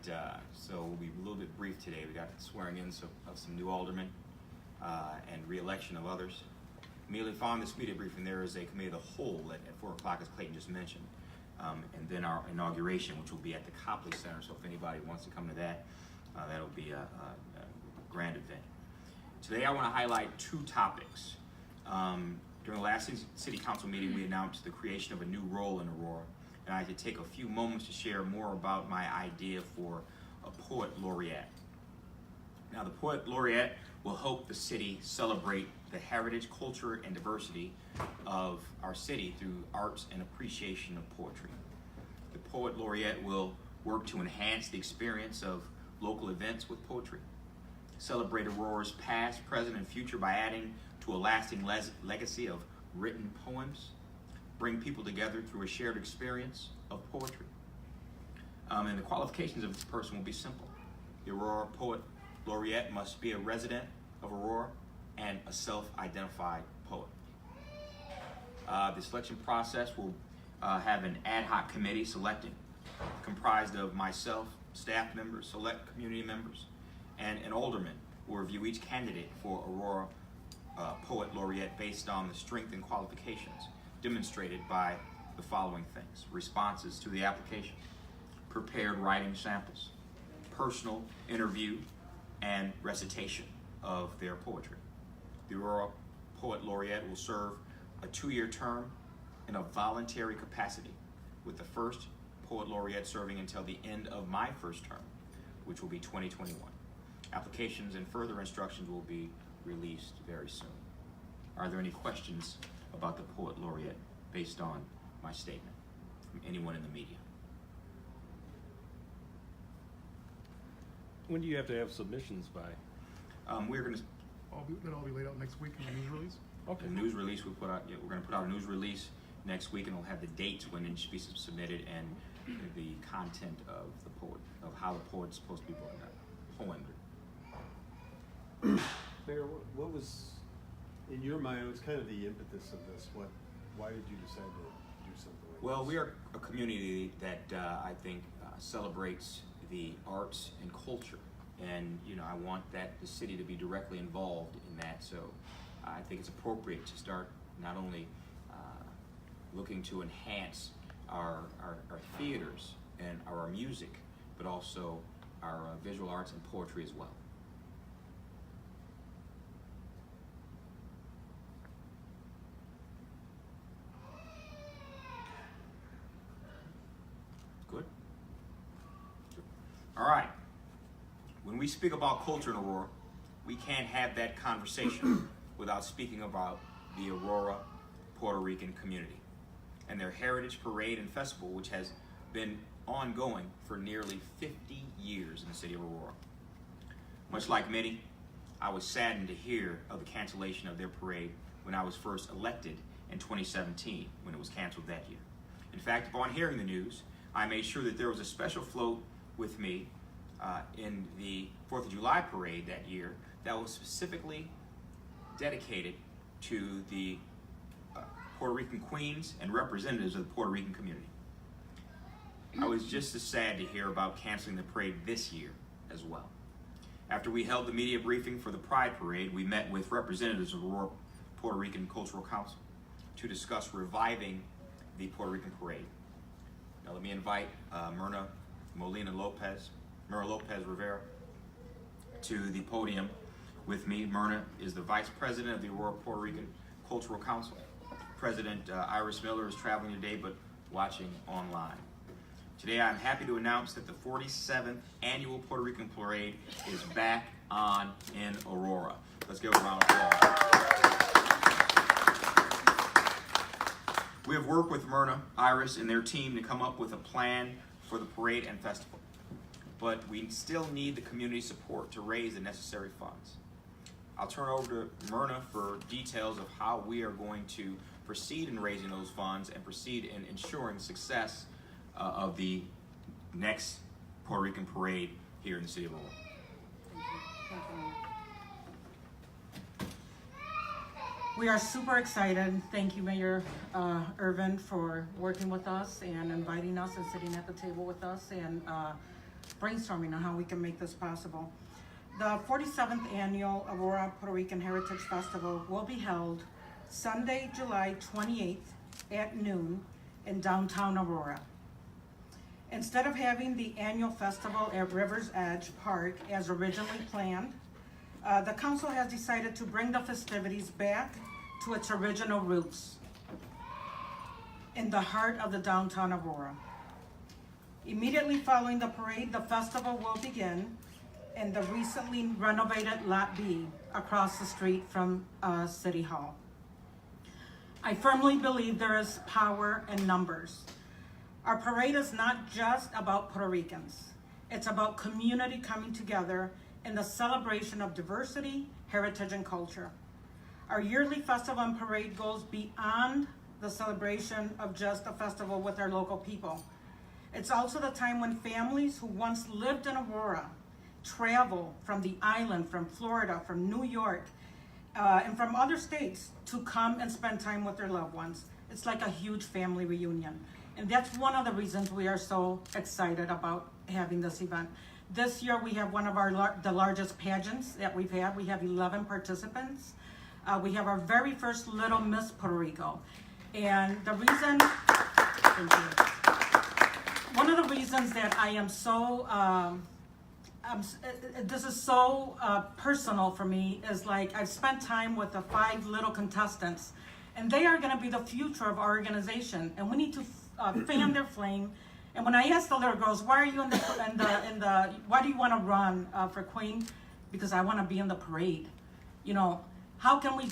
so we'll be a little bit brief today. We got swearing in of some new aldermen and re-election of others. Immediately following this media briefing, there is a committee of the whole at 4 o'clock, as Clayton just mentioned, and then our inauguration, which will be at the Copley Center. So if anybody wants to come to that, that'll be a grand event. Today I want to highlight 2 topics. During the last City Council meeting, we announced the creation of a new role in Aurora, and I could take a few moments to share more about my idea for a Poet Laureate. Now, the Poet Laureate will help the city celebrate the heritage, culture, and diversity of our city through arts and appreciation of poetry. The Poet Laureate will work to enhance the experience of local events with poetry, celebrate Aurora's past, present, and future by adding to a lasting legacy of written poems, bring people together through a shared experience of poetry. And the qualifications of this person will be simple. The Aurora Poet Laureate must be a resident of Aurora and a self-identified poet. The selection process will have an ad hoc committee selecting, comprised of myself, staff members, select community members, and an alderman will review each candidate for Aurora Poet Laureate based on the strength and qualifications demonstrated by the following things: responses to the application, prepared writing samples, personal interview, and recitation of their poetry. The Aurora Poet Laureate will serve a 2-year term in a voluntary capacity, with the first Poet Laureate serving until the end of my first term, which will be 2021. Applications and further instructions will be released very soon. Are there any questions about the Poet Laureate based on my statement from anyone in the media? When do you have to have submissions by? We're going to. That'll all be laid out next week in the news release. Okay. The news release we put out. Yeah, we're going to put out a news release next week, and it'll have the dates when it should be submitted and the content of the poet, of how the poet's supposed to be poemed. Mayor, what was, in your mind, what was kind of the impetus of this? Why did you decide to do something like this? Well, we are a community that I think celebrates the arts and culture, and I want that the city to be directly involved in that. So I think it's appropriate to start not only looking to enhance our theaters and our music, but also our visual arts and poetry as well. Good? All right. When we speak about culture in Aurora, we can't have that conversation without speaking about the Aurora Puerto Rican community and their heritage parade and festival, which has been ongoing for nearly 50 years in the city of Aurora. Much like many, I was saddened to hear of the cancellation of their parade when I was first elected in 2017, when it was canceled that year. In fact, upon hearing the news, I made sure that there was a special float with me in the 4th of July parade that year that was specifically dedicated to the Puerto Rican queens and representatives of the Puerto Rican community. I was just as sad to hear about canceling the parade this year as well. After we held the media briefing for the Pride Parade, we met with representatives of Aurora Puerto Rican Cultural Council to discuss reviving the Puerto Rican Parade. Now let me invite Myrna Lopez Rivera to the podium with me. Myrna is the Vice President of the Aurora Puerto Rican Cultural Council. President Iris Miller is traveling today but watching online. Today I'm happy to announce that the 47th Annual Puerto Rican Parade is back on in Aurora. Let's give a round of applause. We have worked with Myrna, Iris, and their team to come up with a plan for the parade and festival. But we still need the community support to raise the necessary funds. I'll turn over to Myrna for details of how we are going to proceed in raising those funds and proceed in ensuring success of the next Puerto Rican parade here in the city of Aurora. Thank you. We are super excited. Thank you, Mayor Irvin, for working with us and inviting us and sitting at the table with us. And just brainstorming on how we can make this possible. The 47th annual Aurora Puerto Rican Heritage Festival will be held Sunday, July 28th at noon in downtown Aurora. Instead of having the annual festival at River's Edge Park as originally planned, the council has decided to bring the festivities back to its original roots in the heart of the downtown Aurora. Immediately following the parade, the festival will begin in the recently renovated Lot B across the street from City Hall. I firmly believe there is power in numbers. Our parade is not just about Puerto Ricans. It's about community coming together in the celebration of diversity, heritage, and culture. Our yearly festival and parade goes beyond the celebration of just a festival with our local people. It's also the time when families who once lived in Aurora travel from the island, from Florida, from New York, and from other states to come and spend time with their loved ones. It's like a huge family reunion. And that's one of the reasons we are so excited about having this event. This year we have one of the largest pageants that we've had. We have 11 participants. We have our very first Little Miss Puerto Rico. And the reason, thank you. One of the reasons that I am so, this is so personal for me is like I've spent time with the 5 little contestants, and they are gonna be the future of our organization, and we need to fan their flame. And when I asked the little girls, why are you why do you wanna run for Queen? Because I wanna be in the parade. You know, how can we,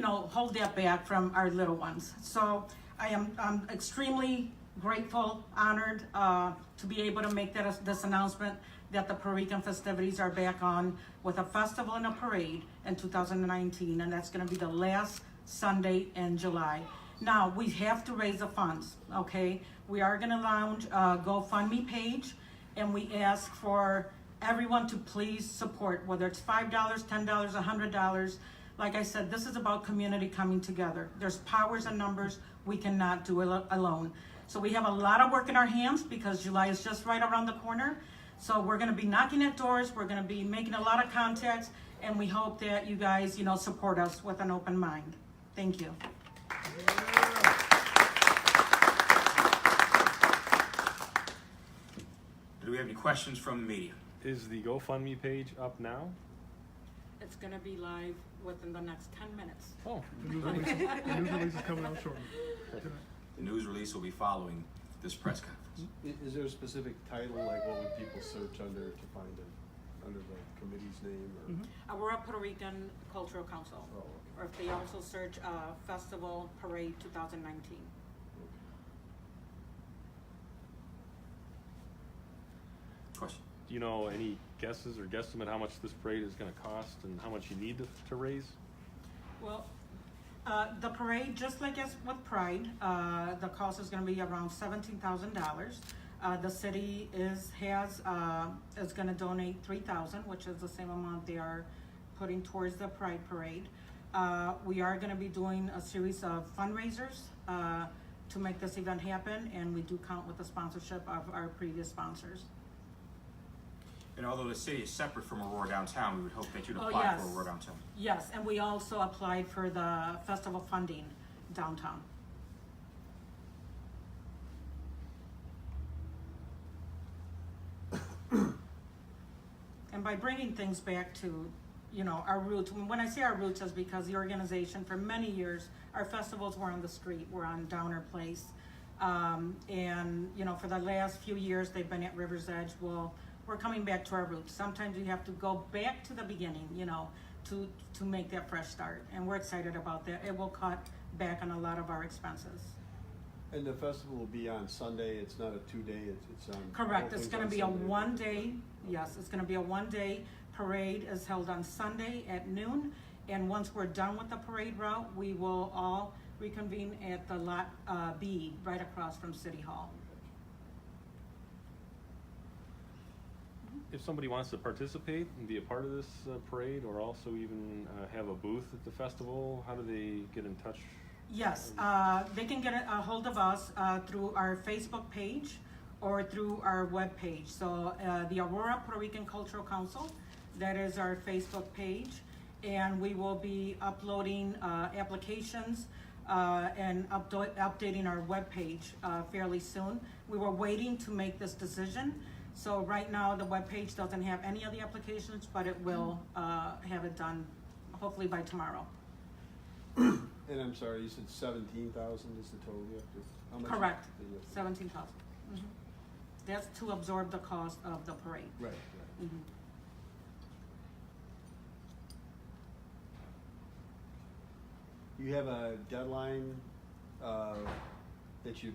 hold that back from our little ones? So I'm extremely grateful, honored to be able to make this announcement that the Puerto Rican festivities are back on with a festival and a parade in 2019, and that's gonna be the last Sunday in July. Now, we have to raise the funds, okay? We are gonna launch a GoFundMe page, and we ask for everyone to please support, whether it's $5, $10, $100. Like I said, this is about community coming together. There's powers in numbers. We cannot do it alone. So we have a lot of work in our hands because July is just right around the corner. So we're gonna be knocking at doors. We're gonna be making a lot of contacts, and we hope that you guys, support us with an open mind. Thank you. Do we have any questions from the media? Is the GoFundMe page up now? It's gonna be live within the next 10 minutes. Oh, The news release is coming out shortly. The news release will be following this press conference. Is there a specific title, like what would people search under to find it, under the committee's name or? Aurora Puerto Rican Cultural Council. Oh, okay. Or if they also search Festival Parade 2019. Question? do you know any guesses or guesstimate how much this parade is gonna cost and how much you need to raise? Well, the parade, just like as with Pride, the cost is gonna be around $17,000. The city is gonna donate $3,000, which is the same amount they are putting towards the Pride Parade. We are gonna be doing a series of fundraisers to make this event happen, and we do count with the sponsorship of our previous sponsors. And although the city is separate from Aurora Downtown, we would hope that you'd Oh, apply yes. for Aurora Downtown. Yes, and we also applied for the festival funding downtown. And by bringing things back to, our roots, when I say our roots is because the organization, for many years, our festivals were on the street, were on Downer Place. And, for the last few years, they've been at River's Edge. Well, we're coming back to our roots. Sometimes you have to go back to the beginning, to make that fresh start. And we're excited about that. It will cut back on a lot of our expenses. And the festival will be on Sunday, it's not a 2-day, it's on. Correct, all it's things gonna on be a Sunday. 1-day, yes, it's gonna be a 1-day parade is held on Sunday at noon. And once we're done with the parade route, we will all reconvene at the Lot B, right across from City Hall. If somebody wants to participate and be a part of this parade, or also even have a booth at the festival, how do they get in touch? Yes, they can get a hold of us through our Facebook page, or through our webpage. So the Aurora Puerto Rican Cultural Council, that is our Facebook page, and we will be uploading applications and updating our webpage fairly soon. We were waiting to make this decision, so right now the webpage doesn't have any of the applications, but it will have it done hopefully by tomorrow. And I'm sorry, you said 17,000 is the total you have to, how much? Correct, do you have to- 17,000. That's to absorb the cost of the parade. Right, right. Mhm. You have a deadline, that you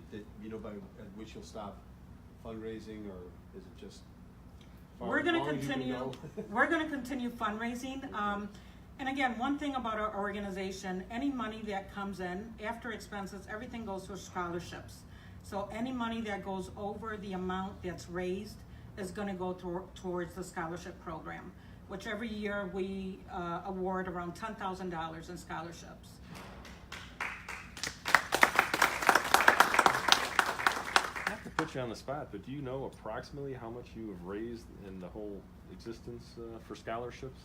know, by, at which you'll stop fundraising, or is it just? We're gonna as long as you can continue, go? we're gonna continue fundraising. And again, one thing about our organization, any money that comes in, after expenses, everything goes to scholarships. So any money that goes over the amount that's raised is gonna go towards the scholarship program, which every year we award around $10,000 in scholarships. I have to put you on the spot, but do you know approximately how much you have raised in the whole existence for scholarships?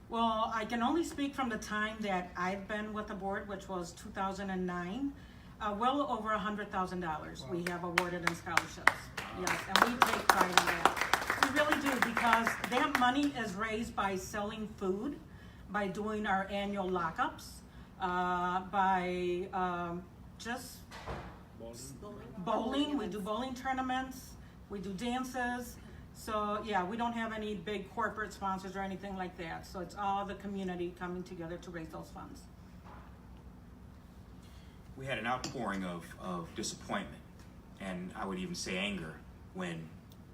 Well, I can only speak from the time that I've been with the board, which was 2009. Well over $100,000 we have awarded in scholarships. Yes, and we take pride in that. We really do, because that money is raised by selling food, by doing our annual lockups, by just bowling. We do bowling tournaments, we do dances. So yeah, we don't have any big corporate sponsors or anything like that. So it's all the community coming together to raise those funds. We had an outpouring of disappointment, and I would even say anger, when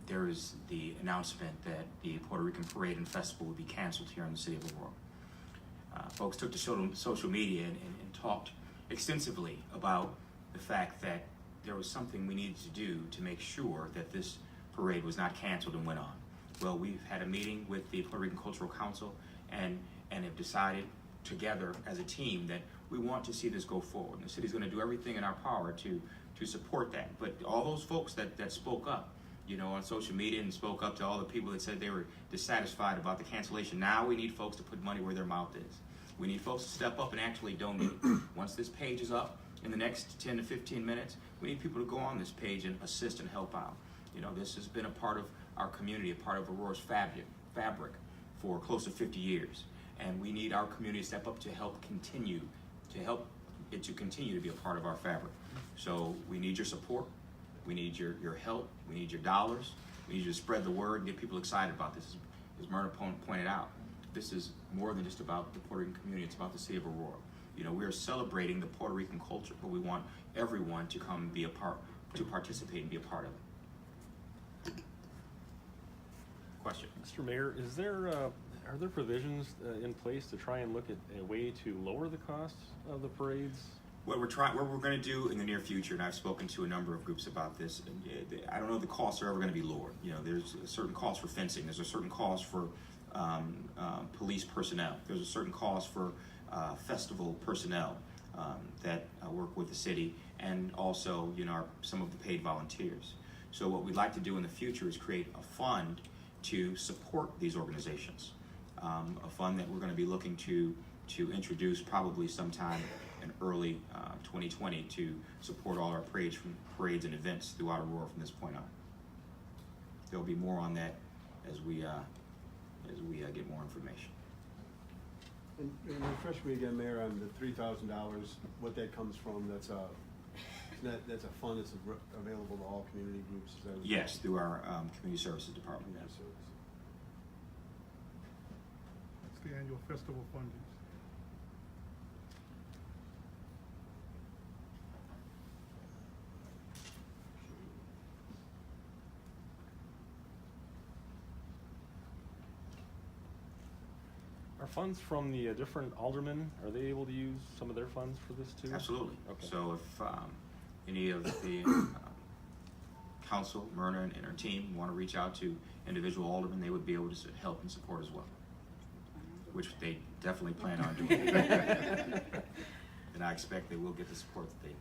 there was the announcement that the Puerto Rican Parade and Festival would be canceled here in the city of Aurora. Folks took to social media and talked extensively about the fact that there was something we needed to do to make sure that this parade was not canceled and went on. Well, we've had a meeting with the Puerto Rican Cultural Council and have decided together as a team that we want to see this go forward. The city's going to do everything in our power to support that. But all those folks that spoke up, you know, on social media, and spoke up to all the people that said they were dissatisfied about the cancellation, now we need folks to put money where their mouth is. We need folks to step up and actually donate. Once this page is up, in the next 10 to 15 minutes, we need people to go on this page and assist and help out. You know, this has been a part of our community, a part of Aurora's fabric for close to 50 years. And we need our community to step up to help it to continue to be a part of our fabric. So we need your support, we need your help, we need your dollars, we need you to spread the word and get people excited about this. As Myrna pointed out, this is more than just about the Puerto Rican community, it's about the city of Aurora. You know, we are celebrating the Puerto Rican culture, but we want everyone to come and be a part, to participate and be a part of it. Question? Mr. Mayor, are there provisions in place to try and look at a way to lower the costs of the parades? What we're going to do in the near future, and I've spoken to a number of groups about this, and I don't know if the costs are ever going to be lowered. You know, there's a certain cost for fencing, there's a certain cost for police personnel, there's a certain cost for festival personnel that work with the city, and also, you know, some of the paid volunteers. So what we'd like to do in the future is create a fund to support these organizations. A fund that we're going to be looking to introduce probably sometime in early 2020 to support all our parades and events throughout Aurora from this point on. There'll be more on that as we get more information. And refresh me again, Mayor, on the $3,000, what that comes from. That's a fund that's available to all community groups. Is that what Yes, through our community services department. Community Yes. services. It's the annual festival funding. Are funds from the different aldermen, are they able to use some of their funds for this too? Absolutely. Okay. So if any of the council, Myrna and her team, want to reach out to individual aldermen, they would be able to help and support as well, which they definitely plan on doing. And I expect they will get the support that they need.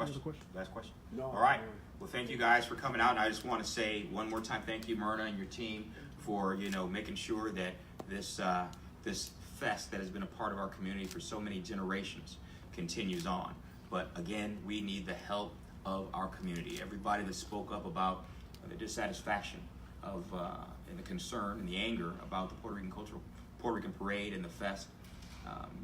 question? question? Last question? No. All right. Well, thank you guys for coming out, and I just want to say one more time, thank you, Myrna and your team, for making sure that this fest that has been a part of our community for so many generations continues on. But again, we need the help of our community. Everybody that spoke up about the dissatisfaction of and the concern and the anger about the Puerto Rican Parade and the fest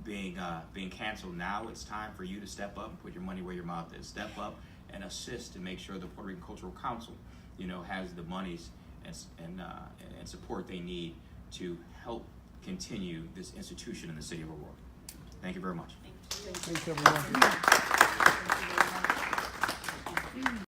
being canceled. Now it's time for you to step up and put your money where your mouth is. Step up and assist to make sure the Puerto Rican Cultural Council, has the monies and support they need to help continue this institution in the city of Aurora. Thank you very much. Thanks, everyone.